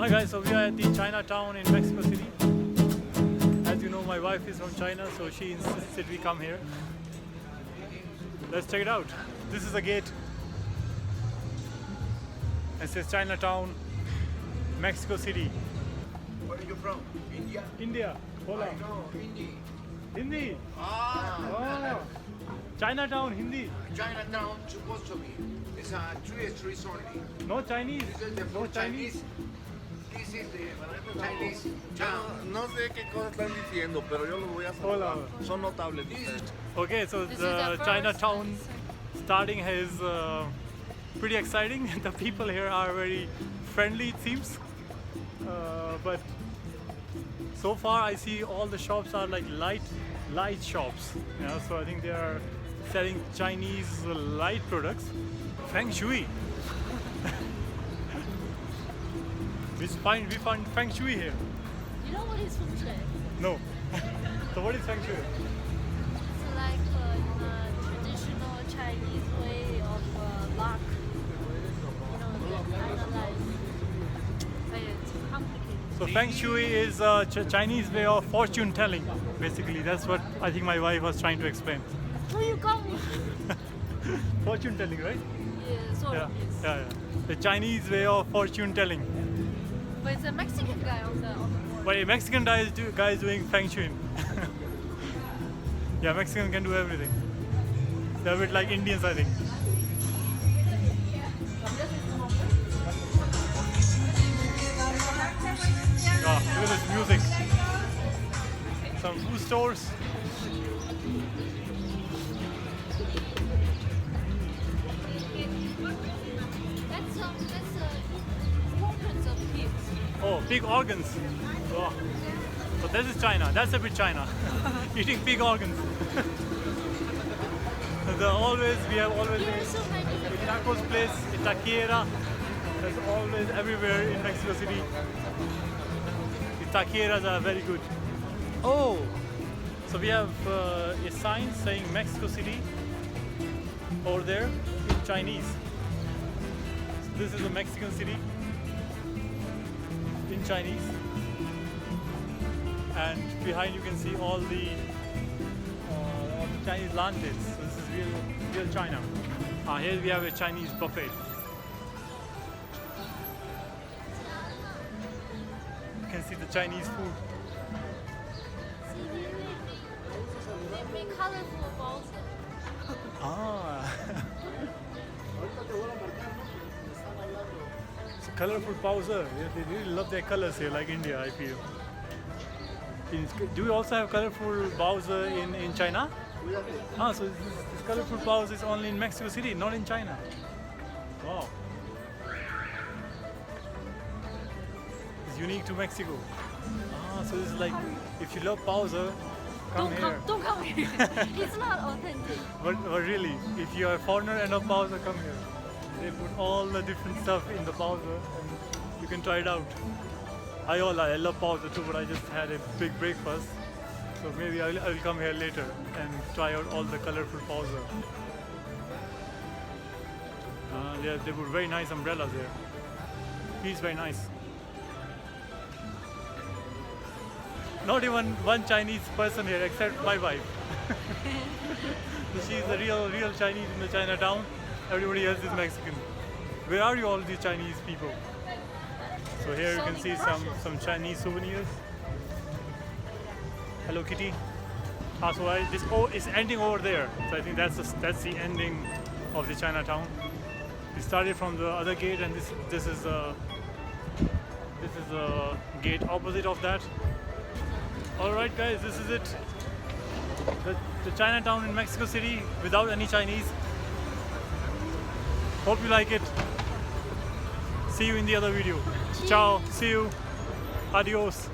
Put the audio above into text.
Hi guys, so we are at the Chinatown in Mexico City. As you know, my wife is from China, so she insisted we come here. Let's check it out. This is the gate. It says Chinatown, Mexico City. Where are you from? India? India. Hola. I know, Hindi. Hindi. Ah, Oh. Chinatown, Hindi. Chinatown supposed to be. It's a three streets only. No Chinese. This is the No full Chinese. This is the Chinese town. No sé qué cosas están diciendo, pero yo los voy a Hola. saludar. Son notables ustedes. Okay, so This is the the first Chinatown starting is pretty exciting. The people here are very friendly, it seems. But so far, I see all the shops are like light shops. Yeah, so I think they are selling Chinese light products. Feng Shui. we found Feng Shui here. You know what is feng shui? No. So what is Feng Shui? It's like traditional Chinese way of luck. You know, the kind of like it's complicated. So Feng Shui is a Chinese way of fortune telling. Basically, that's what I think my wife was trying to explain. Where you going? Fortune telling, right? Yeah, sort Yeah, of is. yeah. The Chinese way of fortune telling. But it's a Mexican guy on the board. But a Mexican guy is doing Feng Shui. Yeah, Mexican can do everything. They're a bit like Indians, I think. Ah, look at this music. Some food stores. That's organs of pigs. Oh, pig organs. Oh. So this is China. That's a bit China. Eating pig organs. We have always Here are so many. tacos place, taquera. There's always everywhere in Mexico City. The taqueras are very good. Oh, so we have a sign saying Mexico City over there in Chinese. So this is a Mexican city in Chinese, and behind you can see all the Chinese lanterns. So this is real China. Here we have a Chinese buffet. You can see the Chinese food. They make colorful balls. Ah. It's a colorful pauser. Yeah, they really love their colors here, like India, I feel. Do you also have colorful Bowser in China? Ah, so this colorful Bowser is only in Mexico City, not in China. Wow. It's unique to Mexico. Ah, so this is like, if you love Bowser, come here. Don't come here. It's not authentic. But really, if you are a foreigner and a Bowser, come here. They put all the different stuff in the Bowser and you can try it out. I love Bowser too, but I just had a big breakfast. So maybe I will come here later and try out all the colorful Bowser. They put very nice umbrellas here. He's very nice. Not even one Chinese person here except my wife. So she's the real Chinese in the Chinatown. Everybody else is Mexican. Where are you all these Chinese people? So here you can see some Chinese souvenirs. Hello Kitty. So this is ending over there. So I think that's the ending of the Chinatown. We started from the other gate, and this is the gate opposite of that. All right, guys, this is it. The Chinatown in Mexico City without any Chinese. Hope you like it. See you in the other video. Ciao. See you. Adios.